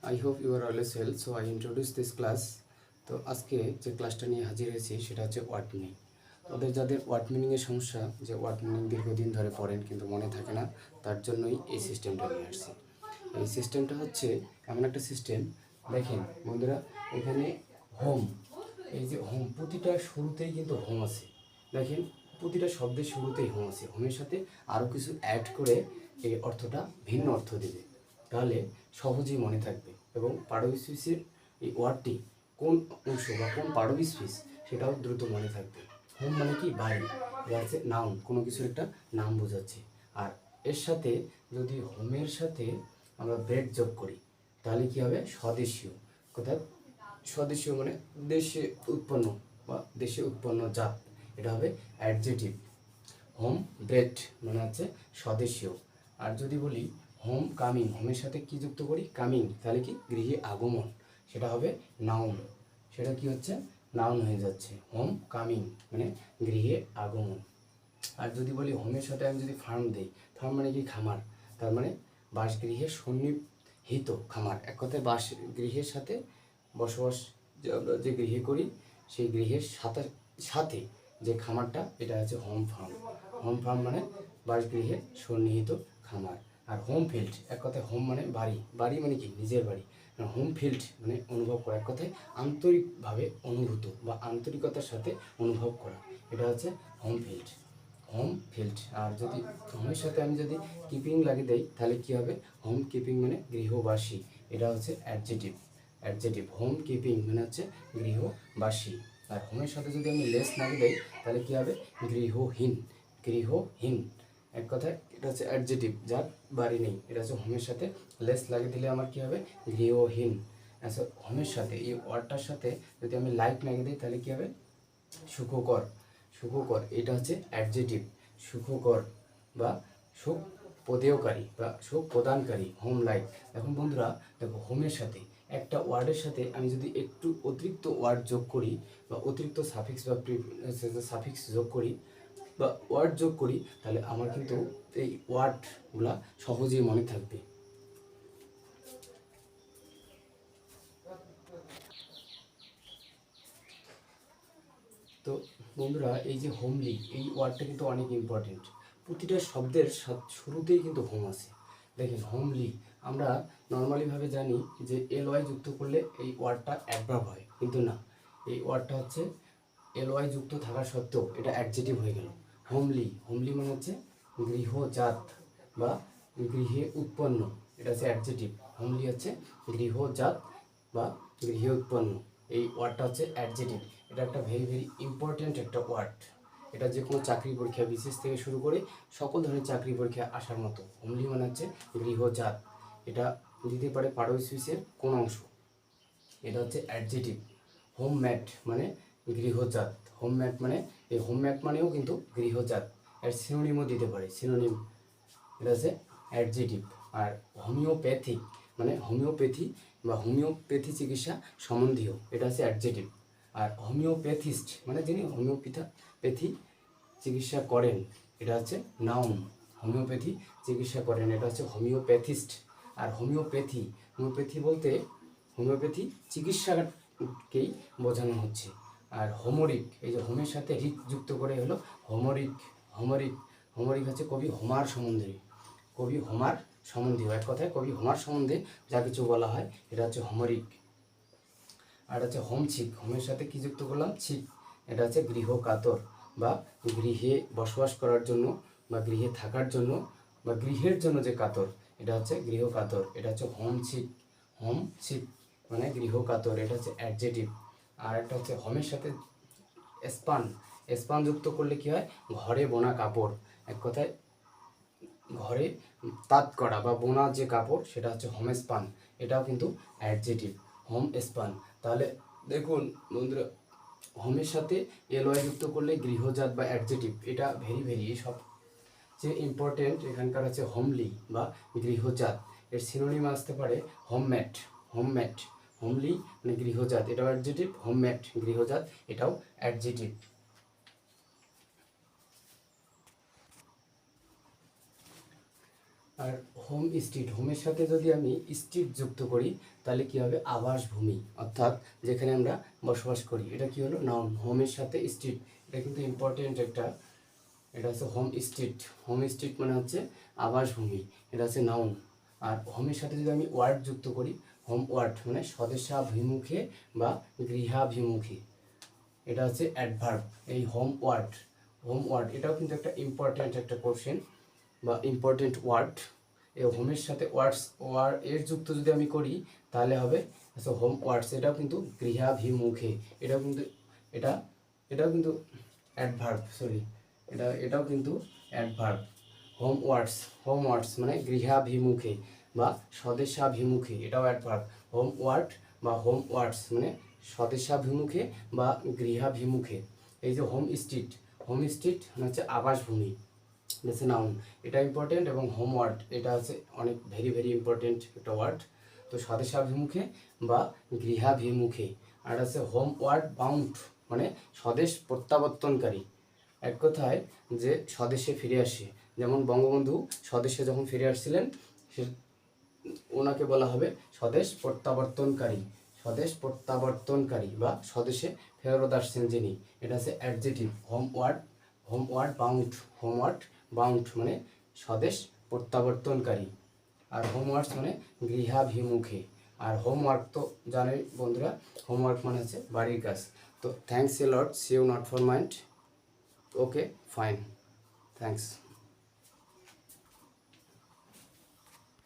I hope you are always well. So I introduce this class. তো আজকে যে ক্লাসটা নিয়ে হাজির হয়েছি সেটা হচ্ছে ওয়ার্ড মিনিং। ওদের যাদের ওয়ার্ড মিনিংয়ের সমস্যা, যে ওয়ার্ড মিনিং দীর্ঘদিন ধরে পড়েন কিন্তু মনে থাকে না, তার জন্যই এই সিস্টেমটা নিয়ে আসছি। এই সিস্টেমটা হচ্ছে এমন একটা সিস্টেম, দেখেন বন্ধুরা, এখানে হোম, এই যে হোম, প্রতিটা শুরুতেই কিন্তু হোম আছে। দেখেন প্রতিটা শব্দের শুরুতেই হোম আছে, হোমের সাথে আরও কিছু অ্যাড করে এই অর্থটা ভিন্ন অর্থ দেবে, তাহলে সহজেই মনে থাকবে। এবং পারোবিসপিসের এই ওয়ার্ডটি কোন অংশ বা কোন পারোবিসপিস সেটাও দ্রুত মনে থাকবে। হোম মানে কি? বাড়ি। এটা হচ্ছে নাউন, কোনো কিছুর একটা নাম বোঝাচ্ছে। আর এর সাথে যদি হোমের সাথে আমরা ব্রেড যোগ করি তাহলে কি হবে? স্বদেশীয়। কোথায় স্বদেশীয় মানে দেশে উৎপন্ন বা দেশে উৎপন্ন জাত, এটা হবে অ্যাডজেটিভ। হোম ব্রেড মানে হচ্ছে স্বদেশীয়। আর যদি বলি হোম কামিং, হোমের সাথে কি যুক্ত করি? কামিং, তাহলে কি? গৃহে আগমন, সেটা হবে নাউন। সেটা কি হচ্ছে? নাউন হয়ে যাচ্ছে। হোম কামিং মানে গৃহে আগমন। আর যদি বলি হোমের সাথে আমি যদি ফার্ম দিই, ফার্ম মানে কি? খামার। তার মানে বাসগৃহে সন্নিহিত খামার, এক কথায় বাসগৃহের সাথে বসবাস যে আমরা যে গৃহে করি সেই গৃহের সাথে সাথে যে খামারটা, এটা হচ্ছে হোম ফার্ম। হোম ফার্ম মানে বাসগৃহে সন্নিহিত খামার। আর হোম ফিল্ড, এক কথায় হোম মানে বাড়ি, বাড়ি মানে কি? নিজের বাড়ি। হোম ফিল্ড মানে অনুভব করা, এক কথায় আন্তরিকভাবে অনুভূত বা আন্তরিকতার সাথে অনুভব করা, এটা হচ্ছে হোম ফিল্ড। Home field. আর যদি হোমের সাথে আমি যদি কিপিং লাগিয়ে দেই তাহলে কি হবে? হোম কিপিং মানে গৃহবাসী, এটা হচ্ছে অ্যাডজেটিভ। অ্যাডজেটিভ হোম কিপিং মানে হচ্ছে গৃহবাসী। আর হোমের সাথে যদি আমি লেস লাগিয়ে দেই তাহলে কি হবে? গৃহহীন। গৃহহীন, এক কথায় এটা হচ্ছে অ্যাডজেটিভ, যার বাড়ি নেই। এটা হচ্ছে হোমের সাথে লেস লাগিয়ে দিলে আমার কি হবে? গৃহহীন। আচ্ছা, হোমের সাথে এই ওয়ার্ডটার সাথে যদি আমি লাইক লাগিয়ে দিই তাহলে কি হবে? সুখকর। সুখকর, এটা হচ্ছে অ্যাডজেটিভ। সুখকর বা সুখ প্রদেয়কারী বা সুখ প্রদানকারী, হোম লাইক। এখন বন্ধুরা দেখো, হোমের সাথে একটা ওয়ার্ডের সাথে আমি যদি একটু অতিরিক্ত ওয়ার্ড যোগ করি বা অতিরিক্ত সাফিক্স বা সাফিক্স যোগ করি বা ওয়ার্ড যোগ করি, তাহলে আমার কিন্তু এই ওয়ার্ডগুলা সহজেই মনে থাকবে। তো বন্ধুরা, এই যে হোমলি, এই ওয়ার্ডটা কিন্তু অনেক ইম্পর্টেন্ট। প্রতিটা শব্দের শুরুতেই কিন্তু হোম আছে। দেখেন হোমলি, আমরা নর্মালিভাবে জানি যে এলওয়াই যুক্ত করলে এই ওয়ার্ডটা অ্যাডভার্ব হয়, কিন্তু না, এই ওয়ার্ডটা হচ্ছে এলওয়াই যুক্ত থাকা সত্ত্বেও এটা অ্যাডজেটিভ হয়ে গেল। হোমলি, হোমলি মানে হচ্ছে গৃহজাত বা গৃহে উৎপন্ন, এটা হচ্ছে অ্যাডজেটিভ। হোমলি হচ্ছে গৃহজাত বা গৃহে উৎপন্ন, এই ওয়ার্ডটা হচ্ছে অ্যাডজেটিভ। এটা একটা ভেরি ইম্পর্ট্যান্ট একটা ওয়ার্ড। এটা যে কোনো চাকরি পরীক্ষা, বিশেষ থেকে শুরু করে সকল ধরনের চাকরি পরীক্ষা আসার মতো। হোমলি মানে হচ্ছে গৃহজাত। এটা দিতে পারে পারোবিসপিসের কোন অংশ, এটা হচ্ছে অ্যাডজেটিভ। হোম ম্যাট মানে গৃহজাত। হোম ম্যাট মানে, এই হোম ম্যাট মানেও কিন্তু গৃহজাত। এর সিনোনিমও দিতে পারে, সিনোনিম, এটা হচ্ছে অ্যাডজেটিভ। আর হোমিওপ্যাথিক মানে হোমিওপ্যাথি বা হোমিওপ্যাথি চিকিৎসা সম্বন্ধীয়, এটা হচ্ছে অ্যাডজেটিভ। আর হোমিওপ্যাথিস্ট মানে যিনি হোমিওপ্যাথি চিকিৎসা করেন, এটা হচ্ছে নাউন। হোমিওপ্যাথি চিকিৎসা করেন, এটা হচ্ছে হোমিওপ্যাথিস্ট। আর হোমিওপ্যাথি, হোমিওপ্যাথি বলতে হোমিওপ্যাথি চিকিৎসাকেই বোঝানো হচ্ছে। আর হোমরিক, এই যে হোমের সাথে রিক যুক্ত করে হলো হোমরিক। হোমরিক, হোমরিক হচ্ছে কবি হোমার সম্বন্ধে, কবি হোমার সম্বন্ধীয়, এক কথায় কবি হোমার সম্বন্ধে যা কিছু বলা হয়, এটা হচ্ছে হোমরিক। আর হচ্ছে হোম ছিক, হোমের সাথে কি যুক্ত করলাম? ছিক, এটা হচ্ছে গৃহ কাতর বা গৃহে বসবাস করার জন্য বা গৃহে থাকার জন্য বা গৃহের জন্য যে কাতর, এটা হচ্ছে গৃহ কাতর। এটা হচ্ছে হোম ছিক। হোম ছিক মানে গৃহ কাতর, এটা হচ্ছে অ্যাডজেটিভ। আর একটা হচ্ছে হোমের সাথে স্পান, স্পান যুক্ত করলে কি হয়? ঘরে বোনা কাপড়, এক কথায় ঘরে তাঁত করা বা বোনা যে কাপড়, সেটা হচ্ছে হোম স্পান, এটাও কিন্তু অ্যাডজেটিভ। Home span. তাহলে দেখুন বন্ধুরা, হোমের সাথে এলওয়াই যুক্ত করলে গৃহজাত বা অ্যাডজেটিভ, এটা ভেরি সব যে ইম্পর্টেন্ট। এখানকার হচ্ছে হোমলি বা গৃহজাত, এর সিনোনিম আসতে পারে হোমম্যাট। হোমম্যাট, হোমলি মানে গৃহজাত, এটাও অ্যাডজেটিভ। হোমম্যাট গৃহজাত, এটাও অ্যাডজেটিভ। আর হোম স্ট্রিট, হোমের সাথে যদি আমি স্ট্রিট যুক্ত করি তাহলে কী হবে, আবাসভূমি, অর্থাৎ যেখানে আমরা বসবাস করি। এটা কি হলো, নাউন। হোমের সাথে স্ট্রিট, এটা কিন্তু ইম্পর্টেন্ট একটা, এটা হচ্ছে হোম স্ট্রিট। হোম স্ট্রিট মানে হচ্ছে আবাসভূমি, এটা হচ্ছে নাউন। আর হোমের সাথে যদি আমি ওয়ার্ড যুক্ত করি, হোম ওয়ার্ড মানে স্বদেশাভিমুখে বা গৃহাভিমুখে, এটা হচ্ছে অ্যাডভার্ব। এই হোম ওয়ার্ড, হোম ওয়ার্ড এটাও কিন্তু একটা ইম্পর্টেন্ট একটা কোশ্চেন বা ইম্পর্টেন্ট ওয়ার্ড। এই হোমের সাথে এর যুক্ত যদি আমি করি তাহলে হবে আচ্ছা হোম ওয়ার্ডস, এটাও কিন্তু গৃহাভিমুখে, এটাও কিন্তু এটা এটাও কিন্তু অ্যাডভার্ব, সরি, এটাও কিন্তু অ্যাডভার্ব। হোম ওয়ার্ডস মানে গৃহাভিমুখে বা স্বদেশাভিমুখে, এটাও অ্যাডভার্ব। হোম ওয়ার্ড বা হোম ওয়ার্ডস মানে স্বদেশাভিমুখে বা গৃহাভিমুখে। এই যে হোম স্ট্রিট মানে হচ্ছে আবাসভূমি, এটা নাউন, এটা ইম্পর্টেন্ট। এবং হোম ওয়ার্ড এটা হচ্ছে অনেক ভেরি ইম্পর্টেন্ট একটা ওয়ার্ড। তো স্বদেশাভিমুখে বা গৃহাভিমুখে। আর আছে হোম ওয়ার্ড বাউন্ড মানে স্বদেশ প্রত্যাবর্তনকারী, এক কথায় যে স্বদেশে ফিরে আসে। যেমন বঙ্গবন্ধু স্বদেশে যখন ফিরে আসছিলেন, সে ওনাকে বলা হবে স্বদেশ প্রত্যাবর্তনকারী বা স্বদেশে ফেরত আসছেন যিনি, এটা হচ্ছে অ্যাডজেটিভ। হোমওয়ার্ড বাউন্ড মানে স্বদেশ প্রত্যাবর্তনকারী। আর হোমওয়ার্কস মানে গৃহাভিমুখে। আর হোমওয়ার্ক তো জানেন বন্ধুরা, হোমওয়ার্ক মানে হচ্ছে বাড়ির কাজ। তো thanks a lot, see you not for mind. Okay fine, thanks.